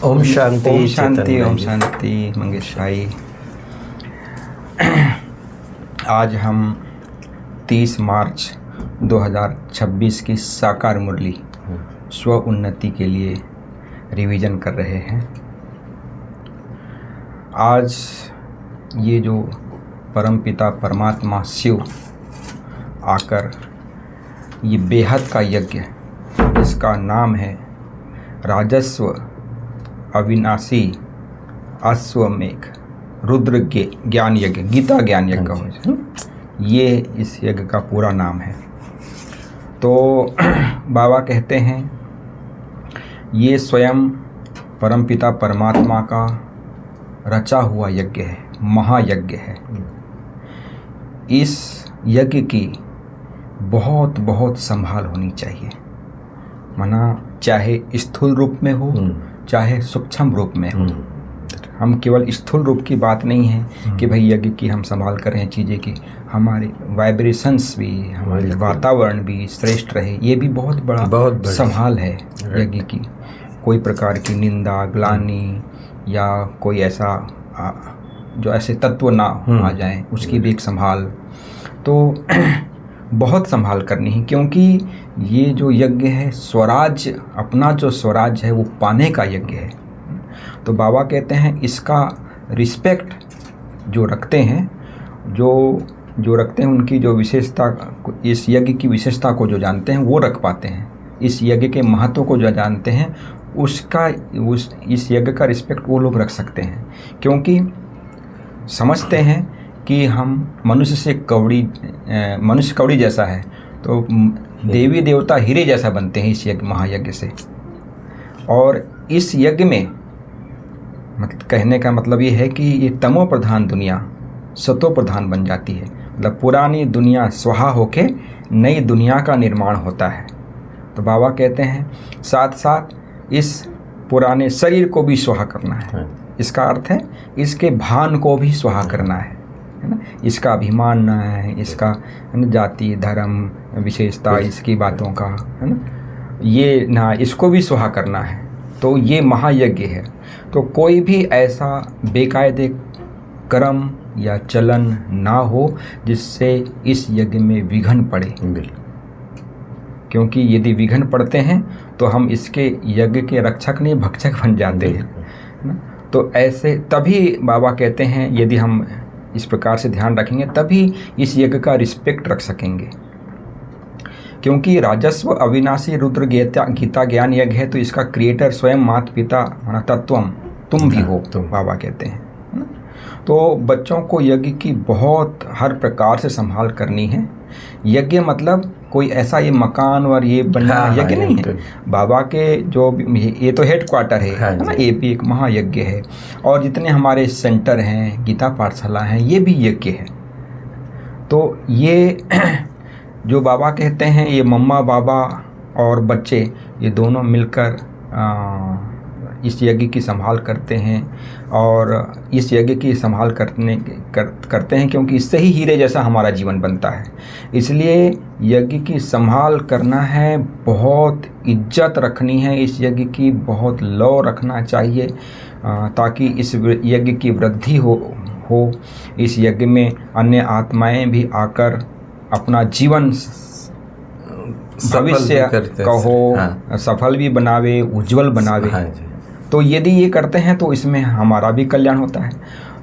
ओम शांति। ओम शांति। चेतन ओम भाई। शांति मंगेश भाई। आज हम 30 मार्च 2026 की साकार मुरली स्व उन्नति के लिए रिवीजन कर रहे हैं। आज ये जो परमपिता परमात्मा शिव आकर ये बेहद का यज्ञ, इसका नाम है राजस्व अविनाशी अश्वमेघ रुद्र ज्ञान यज्ञ, गीता ज्ञान यज्ञ हो, ये इस यज्ञ का पूरा नाम है। तो बाबा कहते हैं ये स्वयं परमपिता परमात्मा का रचा हुआ यज्ञ है, महायज्ञ है। इस यज्ञ की बहुत बहुत संभाल होनी चाहिए, माना चाहे स्थूल रूप में हो चाहे सूक्ष्म रूप में हो। हम केवल स्थूल रूप की बात नहीं है कि भाई यज्ञ की हम संभाल कर रहे हैं चीज़ें की, हमारे वाइब्रेशंस भी, हमारे वातावरण भी श्रेष्ठ रहे, ये भी बहुत बड़ा संभाल है यज्ञ की। कोई प्रकार की निंदा ग्लानि या कोई ऐसा जो ऐसे तत्व ना आ जाए, उसकी भी एक संभाल तो बहुत संभाल करनी है। क्योंकि ये जो यज्ञ है स्वराज, अपना जो स्वराज है वो पाने का यज्ञ है। तो बाबा कहते हैं इसका रिस्पेक्ट जो रखते हैं, जो रखते हैं, उनकी जो विशेषता, इस यज्ञ की विशेषता को जो जानते हैं वो रख पाते हैं। इस यज्ञ के महत्व को जो जानते हैं इस यज्ञ का रिस्पेक्ट वो लोग रख सकते हैं। क्योंकि समझते हैं कि हम मनुष्य कवड़ी जैसा है, तो देवी देवता हीरे जैसा बनते हैं इस यज्ञ महायज्ञ से। और इस यज्ञ में मतलब कहने का मतलब ये है कि ये तमो प्रधान दुनिया सतो प्रधान बन जाती है। मतलब पुरानी दुनिया स्वाहा होके नई दुनिया का निर्माण होता है। तो बाबा कहते हैं साथ साथ इस पुराने शरीर को भी स्वाहा करना है। इसका अर्थ है इसके भान को भी स्वाहा करना है ना। इसका अभिमान ना है, इसका जाति धर्म विशेषता, इसकी बातों का है ना, ये ना, इसको भी स्वाहा करना है। तो ये महायज्ञ है। तो कोई भी ऐसा बेकायदे कर्म या चलन ना हो जिससे इस यज्ञ में विघ्न पड़े। क्योंकि यदि विघ्न पड़ते हैं तो हम इसके यज्ञ के रक्षक नहीं भक्षक बन जाते हैं। तो ऐसे तभी बाबा कहते हैं यदि हम इस प्रकार से ध्यान रखेंगे तभी इस यज्ञ का रिस्पेक्ट रख सकेंगे। क्योंकि राजस्व अविनाशी रुद्र गीता ज्ञान यज्ञ है, तो इसका क्रिएटर स्वयं माता पिता माना तत्वम तुम भी हो, तो बाबा कहते हैं। तो बच्चों को यज्ञ की बहुत हर प्रकार से संभाल करनी है। यज्ञ मतलब कोई ऐसा ये मकान और ये बनना यज्ञ नहीं है। बाबा के जो ये तो हेड क्वार्टर है ना, ये भी एक महायज्ञ है। और जितने हमारे सेंटर हैं, गीता पाठशाला हैं, ये भी यज्ञ है। तो ये जो बाबा कहते हैं ये मम्मा बाबा और बच्चे ये दोनों मिलकर इस यज्ञ की संभाल करते हैं। और इस यज्ञ की संभाल करते हैं क्योंकि इससे ही हीरे जैसा हमारा जीवन बनता है। इसलिए यज्ञ की संभाल करना है, बहुत इज्जत रखनी है इस यज्ञ की, बहुत लौ रखना चाहिए ताकि इस यज्ञ की वृद्धि हो। इस यज्ञ में अन्य आत्माएं भी आकर अपना जीवन भविष्य कहो सफल भी बनावे, उज्जवल बनावे। तो यदि ये करते हैं तो इसमें हमारा भी कल्याण होता है।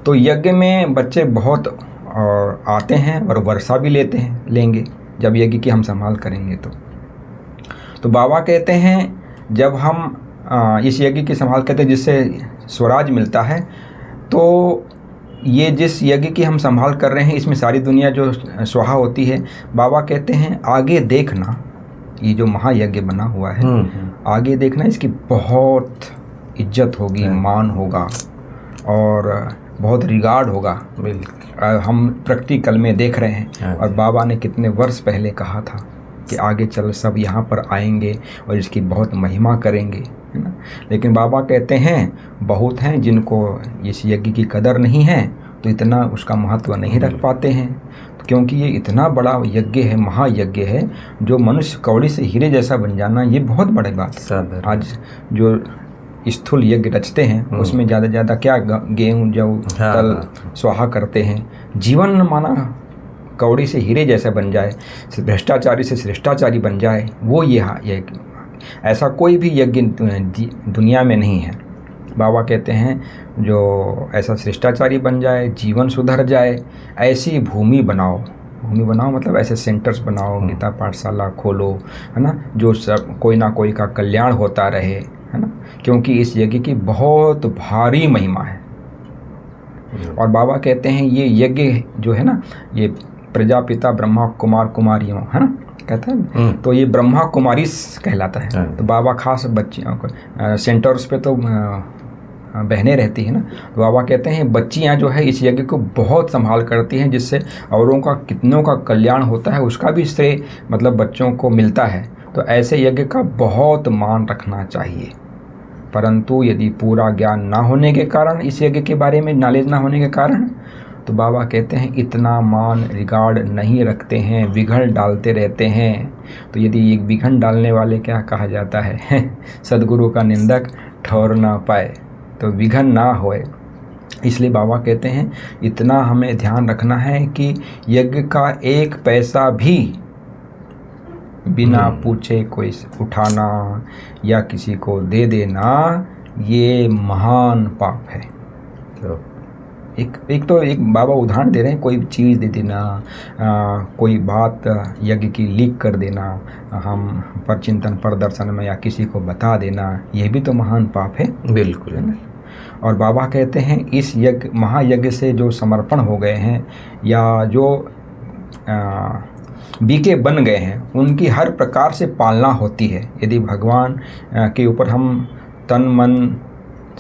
तो यज्ञ में बच्चे बहुत आते हैं और वर्षा भी लेंगे जब यज्ञ की हम संभाल करेंगे। तो बाबा कहते हैं जब हम इस यज्ञ की संभाल करते हैं जिससे स्वराज मिलता है, तो ये जिस यज्ञ की हम संभाल कर रहे हैं इसमें सारी दुनिया जो स्वाहा होती है, बाबा कहते हैं आगे देखना, ये जो महायज्ञ बना हुआ है आगे देखना, इसकी बहुत इज्जत होगी, मान होगा और बहुत रिगार्ड होगा। हम प्रैक्टिकल में देख रहे हैं। और बाबा ने कितने वर्ष पहले कहा था कि आगे चल सब यहाँ पर आएंगे और इसकी बहुत महिमा करेंगे, है ना। लेकिन बाबा कहते हैं बहुत हैं जिनको इस यज्ञ की कदर नहीं है, तो इतना उसका महत्व नहीं रख पाते हैं। क्योंकि ये इतना बड़ा यज्ञ है, महायज्ञ है, जो मनुष्य कौड़ी से हीरे जैसा बन जाना, ये बहुत बड़ी बात है। आज जो स्थूल यज्ञ रचते हैं उसमें ज़्यादा ज़्यादा क्या गेहूँ जौ तल स्वाहा करते हैं। जीवन माना कौड़ी से हीरे जैसा बन जाए, भ्रष्टाचारी से श्रेष्ठाचारी बन जाए, वो ये ऐसा कोई भी यज्ञ दुनिया में नहीं है। बाबा कहते हैं जो ऐसा श्रेष्ठाचारी बन जाए, जीवन सुधर जाए, ऐसी भूमि बनाओ मतलब ऐसे सेंटर्स बनाओ, गीता पाठशाला खोलो, है ना, जो सब कोई ना कोई का कल्याण होता रहे, है ना, क्योंकि इस यज्ञ की बहुत भारी महिमा है। और बाबा कहते हैं ये यज्ञ जो है ना, ये प्रजापिता ब्रह्मा कुमार कुमारियों, है ना, कहते हैं, तो ये ब्रह्मा कुमारी कहलाता है। तो बाबा खास बच्चियों को सेंटर्स पे तो बहनें रहती है ना, तो बाबा कहते हैं बच्चियां जो है इस यज्ञ को बहुत संभाल करती हैं, जिससे औरों का कितनों का कल्याण होता है, उसका भी श्रेय मतलब बच्चों को मिलता है। तो ऐसे यज्ञ का बहुत मान रखना चाहिए। परंतु यदि पूरा ज्ञान ना होने के कारण, इस यज्ञ के बारे में नॉलेज ना होने के कारण, तो बाबा कहते हैं इतना मान रिगार्ड नहीं रखते हैं, विघन डालते रहते हैं। तो यदि एक विघन डालने वाले क्या कहा जाता है सदगुरु का निंदक ठहर ना पाए, तो विघन ना होए। इसलिए बाबा कहते हैं इतना हमें ध्यान रखना है कि यज्ञ का एक पैसा भी बिना पूछे कोई उठाना या किसी को दे देना, ये महान पाप है। तो एक बाबा उदाहरण दे रहे हैं, कोई चीज़ दे देना, कोई बात यज्ञ की लीक कर देना, हम पर चिंतन पर दर्शन में या किसी को बता देना, ये भी तो महान पाप है। बिल्कुल है ना। और बाबा कहते हैं इस यज्ञ महायज्ञ से जो समर्पण हो गए हैं या जो बीके बन गए हैं, उनकी हर प्रकार से पालना होती है। यदि भगवान के ऊपर हम तन मन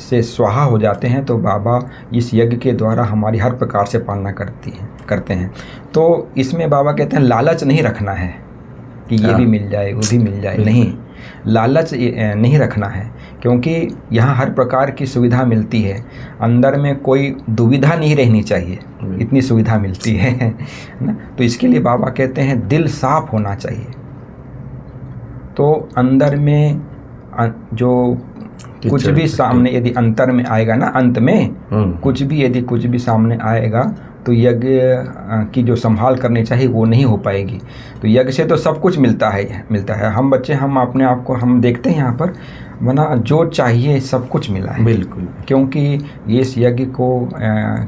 से स्वाहा हो जाते हैं तो बाबा इस यज्ञ के द्वारा हमारी हर प्रकार से पालना करते हैं। तो इसमें बाबा कहते हैं लालच नहीं रखना है कि ये भी मिल जाए वो भी मिल जाए, नहीं, लालच नहीं रखना है, क्योंकि यहाँ हर प्रकार की सुविधा मिलती है, अंदर में कोई दुविधा नहीं रहनी चाहिए, इतनी सुविधा मिलती है ना। तो इसके लिए बाबा कहते हैं दिल साफ होना चाहिए। तो अंदर में जो कुछ भी सामने यदि अंतर में आएगा ना, अंत में कुछ भी सामने आएगा तो यज्ञ की जो संभाल करनी चाहिए वो नहीं हो पाएगी। तो यज्ञ से तो सब कुछ मिलता है। हम बच्चे हम अपने आप को हम देखते हैं यहाँ पर वरना जो चाहिए सब कुछ मिला है। बिल्कुल, क्योंकि ये इस यज्ञ को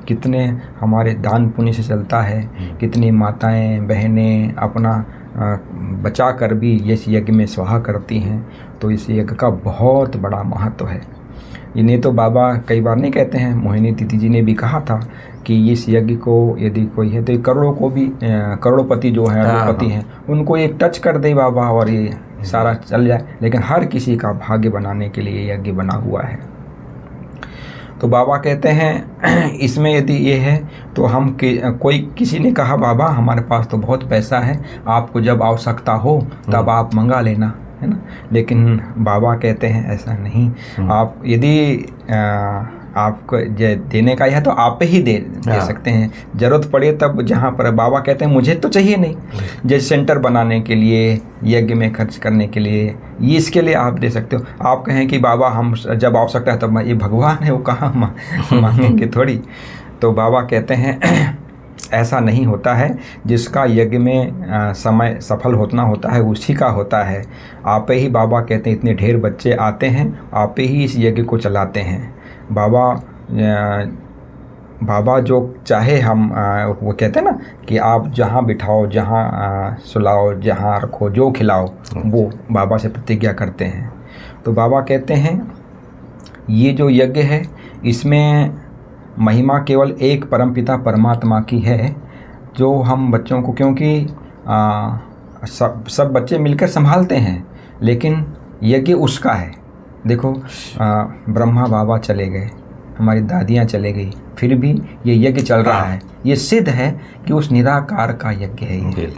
कितने हमारे दान पुण्य से चलता है, कितनी माताएं बहनें अपना बचा कर भी इस यज्ञ में स्वाहा करती हैं। तो इस यज्ञ का बहुत बड़ा महत्व है। इन्हें तो बाबा कई बार नहीं कहते हैं, मोहिनी दीदी जी ने भी कहा था कि इस यज्ञ को यदि कोई है तो ये करोड़ों को भी करोड़पति जो है अरबपति हैं उनको एक टच कर दे बाबा और ये सारा चल जाए। लेकिन हर किसी का भाग्य बनाने के लिए यज्ञ बना हुआ है। तो बाबा कहते हैं इसमें यदि ये है तो हम कोई किसी ने कहा बाबा हमारे पास तो बहुत पैसा है, आपको जब आवश्यकता हो तब आप मंगा लेना, है ना। लेकिन बाबा कहते हैं ऐसा नहीं, आप यदि आपको देने का है तो आप ही दे सकते हैं, ज़रूरत पड़े तब। जहाँ पर बाबा कहते हैं मुझे तो चाहिए नहीं, जैसे सेंटर बनाने के लिए, यज्ञ में खर्च करने के लिए, ये इसके लिए आप दे सकते हो। आप कहें कि बाबा हम जब आवश्यकता है तब, ये भगवान है वो कहाँ मांगेंगे थोड़ी। तो बाबा कहते हैं ऐसा नहीं होता है, जिसका यज्ञ में समय सफल होता है उसी का होता है। आप ही बाबा कहते हैं इतने ढेर बच्चे आते हैं, आप ही इस यज्ञ को चलाते हैं। बाबा जो चाहे हम वो कहते हैं ना कि आप जहाँ बिठाओ, जहाँ सुलाओ, जहाँ रखो, जो खिलाओ, वो बाबा से प्रतिज्ञा करते हैं। तो बाबा कहते हैं ये जो यज्ञ है इसमें महिमा केवल एक परमपिता परमात्मा की है, जो हम बच्चों को, क्योंकि सब बच्चे मिलकर संभालते हैं, लेकिन यज्ञ उसका है। देखो ब्रह्मा बाबा चले गए, हमारी दादियाँ चले गई, फिर भी ये यज्ञ चल रहा है। ये सिद्ध है कि उस निराकार का यज्ञ है ये।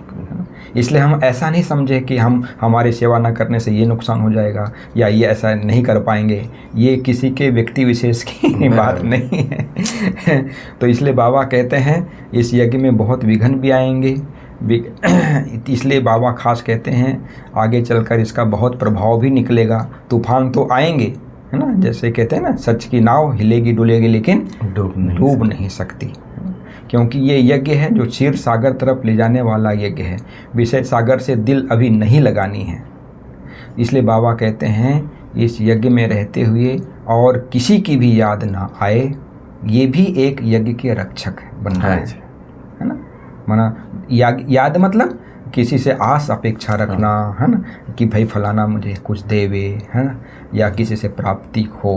इसलिए हम ऐसा नहीं समझे कि हम हमारी सेवा न करने से ये नुकसान हो जाएगा या ये ऐसा नहीं कर पाएंगे। ये किसी के व्यक्ति विशेष की बात नहीं है। तो इसलिए बाबा कहते हैं इस यज्ञ में बहुत विघ्न भी आएंगे, इसलिए बाबा खास कहते हैं आगे चलकर इसका बहुत प्रभाव भी निकलेगा। तूफान तो आएंगे, है ना, जैसे कहते हैं ना, सच की नाव हिलेगी डुलेगी लेकिन डूब नहीं सकती, क्योंकि ये यज्ञ है जो क्षीर सागर तरफ ले जाने वाला यज्ञ है। विषय सागर से दिल अभी नहीं लगानी है। इसलिए बाबा कहते हैं इस यज्ञ में रहते हुए और किसी की भी याद ना आए, ये भी एक यज्ञ के रक्षक बनना है ना। माना याद मतलब किसी से आस अपेक्षा रखना, है ना, कि भाई फलाना मुझे कुछ देवे, है ना, या किसी से प्राप्ति हो।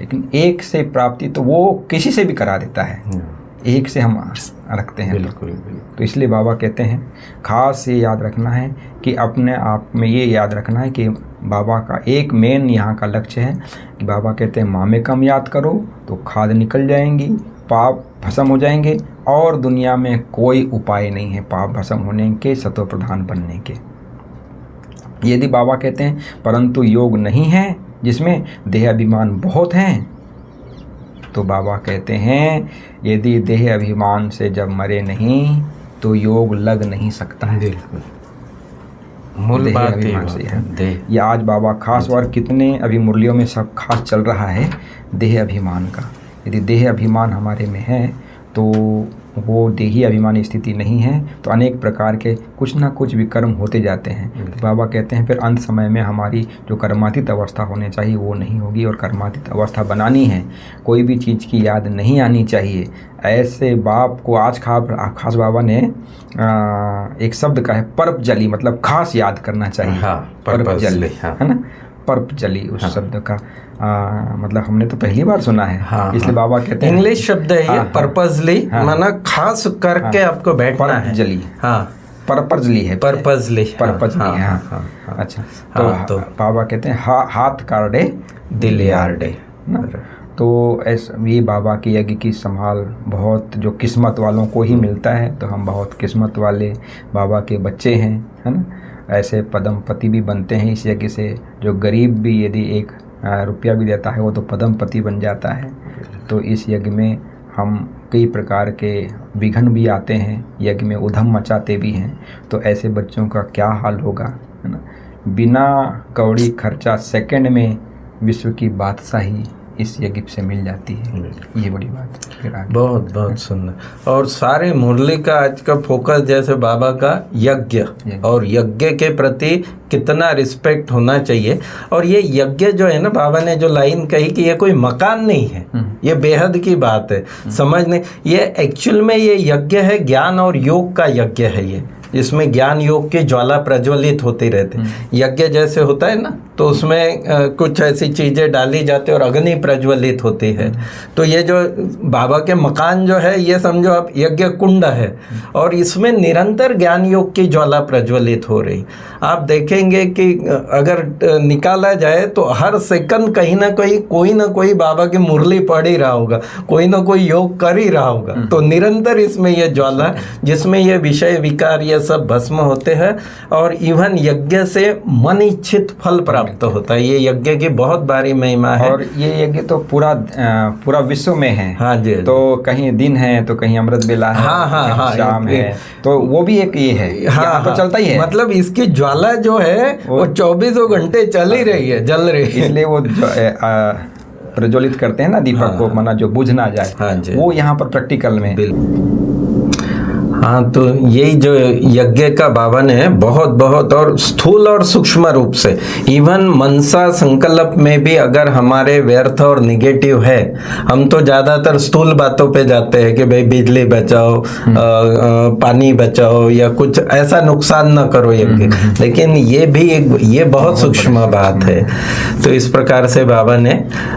लेकिन एक से प्राप्ति तो वो किसी से भी करा देता है, एक से हम रखते हैं। बिल्कुल। तो इसलिए बाबा कहते हैं खास ये याद रखना है कि अपने आप में ये याद रखना है कि बाबा का एक मेन यहाँ का लक्ष्य है कि बाबा कहते हैं माँ में कम याद करो तो खाद निकल जाएंगी, पाप भस्म हो जाएंगे, और दुनिया में कोई उपाय नहीं है पाप भस्म होने के, सतो प्रधान बनने के। यदि बाबा कहते हैं परंतु योग नहीं है जिसमें देह अभिमान बहुत हैं, तो बाबा कहते हैं यदि देह अभिमान से जब मरे नहीं तो योग लग नहीं सकता है। बिल्कुल, मूल बात से है। ये आज बाबा खास और कितने अभी मुरलियों में सब खास चल रहा है देह अभिमान का। यदि देह अभिमान हमारे में है तो वो देही अभिमानी स्थिति नहीं है, तो अनेक प्रकार के कुछ ना कुछ विकर्म होते जाते हैं। तो बाबा कहते हैं फिर अंत समय में हमारी जो कर्मातीत अवस्था होनी चाहिए वो नहीं होगी, और कर्मातीत अवस्था बनानी है, कोई भी चीज़ की याद नहीं आनी चाहिए। ऐसे बाप को आज खास बाबा ने एक शब्द का है परप जली, मतलब खास याद करना चाहिए। परप जली, है ना, परप जली उस शब्द का मतलब हमने तो पहली बार सुना है। इसलिए बाबा कहते हैं इंग्लिश शब्द है ये पर्पसली, माना खास करके आपको बैठना है। जली, पर्पजली है, पर्पजली है। अच्छा, तो बाबा कहते हैं हाथ काटे दिल यार्डे ना। तो ऐसा ये बाबा की यज्ञ की संभाल बहुत जो किस्मत वालों को ही मिलता है, तो हम बहुत किस्मत वाले बाबा के बच्चे हैं, है ना। ऐसे पद्मपति भी बनते हैं इस यज्ञ से। जो गरीब भी यदि 1 रुपया भी देता है वो तो पद्मपति बन जाता है। तो इस यज्ञ में हम कई प्रकार के विघ्न भी आते हैं, यज्ञ में उधम मचाते भी हैं। तो ऐसे बच्चों का क्या हाल होगा, है ना। बिना कौड़ी खर्चा सेकंड में विश्व की बादशाही इस यज्ञ से मिल जाती है। ये बड़ी बात है। फिर आगे बहुत सुंदर। और सारे मुरली का आज का फोकस जैसे बाबा का यज्ञ और यज्ञ के प्रति कितना रिस्पेक्ट होना चाहिए। और ये यज्ञ जो है ना, बाबा ने जो लाइन कही कि ये कोई मकान नहीं है, ये बेहद की बात है, समझने। ये एक्चुअल में ये यज्ञ है, ज्ञान और योग का यज्ञ है ये, जिसमें ज्ञान योग की ज्वाला प्रज्वलित होती रहती है। यज्ञ जैसे होता है ना, तो उसमें कुछ ऐसी चीज़ें डाली जाती है और अग्नि प्रज्वलित होती है। तो ये जो बाबा के मकान जो है, ये समझो आप यज्ञ कुंड है, और इसमें निरंतर ज्ञान योग की ज्वाला प्रज्वलित हो रही। आप देखेंगे कि अगर निकाला जाए तो हर सेकंड कहीं ना कहीं कोई ना कोई बाबा की मुरली पढ़ ही रहा होगा, कोई ना कोई योग कर ही रहा होगा। तो निरंतर इसमें यह ज्वाला, जिसमें ये विषय विकार ये सब भस्म होते हैं, और इवन यज्ञ से मन इच्छित फल प्राप्त होता है। ये यज्ञ की बहुत भारी महिमा है। और ये यज्ञ तो पूरा विश्व में है। हाँ जी। तो कहीं दिन है तो कहीं अमृत बेला है, शाम है, तो वो भी एक ये है। तो चलता ही है, मतलब इसकी ज्वाला जो है वो 24 घंटे चल ही रही है, जल रही है। इसलिए वो प्रज्वलित करते हैं ना दीपक को, माना जो बुझ ना जाए, वो यहाँ पर प्रैक्टिकल में। हाँ, तो यही जो यज्ञ का बाबा ने बहुत और स्थूल और सूक्ष्म रूप से, इवन मनसा संकल्प में भी अगर हमारे व्यर्थ और निगेटिव है, हम तो ज़्यादातर स्थूल बातों पे जाते हैं कि भाई बिजली बचाओ, पानी बचाओ, या कुछ ऐसा नुकसान ना करो यज्ञ। लेकिन ये भी ये बहुत सूक्ष्म बात है। तो इस प्रकार से बाबा ने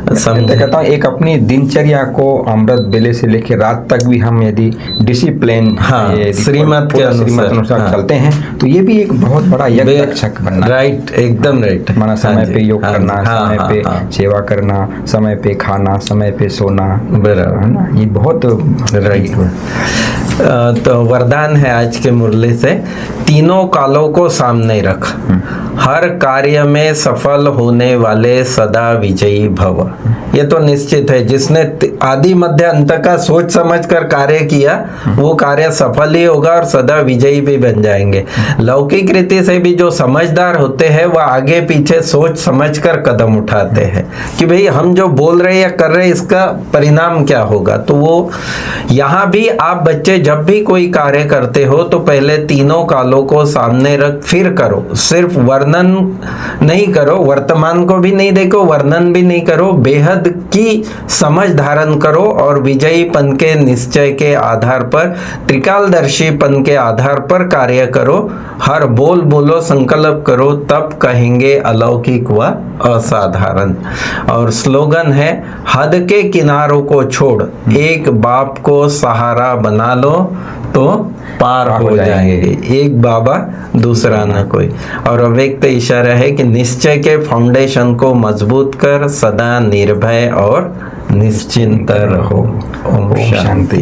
कहता हूँ एक अपनी दिनचर्या को अमृत बेले से लेकर रात तक भी हम यदि डिसिप्लिन, श्रीमत के अनुसार चलते हैं, तो ये भी एक बहुत बड़ा यज्ञ रक्षक बनना। राइट, एकदम राइट। माना समय पे योग करना, समय पे सेवा करना, समय पे खाना, समय पे सोना, बराबर है ना। ये बहुत राइट। तो वरदान है आज के मुरली से तीनों कालों को सामने रख, हर कार्य में सफल होने वाले सदा विजयी भव। ये तो निश्चित है, जिसने आदि मध्य अंत का सोच समझ कर कार्य किया वो कार्य सफल ही होगा और सदा विजयी भी बन जाएंगे। लौकिक रीति से भी जो समझदार होते हैं वह आगे पीछे सोच समझ कर कदम उठाते हैं कि भाई हम जो बोल रहे या कर रहे इसका परिणाम क्या होगा। तो वो यहाँ भी आप बच्चे जब भी कोई कार्य करते हो तो पहले तीनों कालों को सामने रख फिर करो। सिर्फ वर्णन नहीं करो, वर्तमान को भी नहीं देखो, वर्णन भी नहीं करो, बेहद की समझ धारण करो और विजयीपन के निश्चय के आधार पर, त्रिकालदर्शीपन के आधार पर कार्य करो। हर बोल बोलो, संकल्प करो, तब कहेंगे अलौकिक व असाधारण। और स्लोगन है, हद के किनारों को छोड़, एक बाप को सहारा बना लो तो पार हो जाएंगे। एक बाबा दूसरा न कोई। और अव्यक्त इशारा है कि निश्चय के फाउंडेशन को मजबूत कर, सदा निर्भय और निश्चिंत रहो। ओम शांति।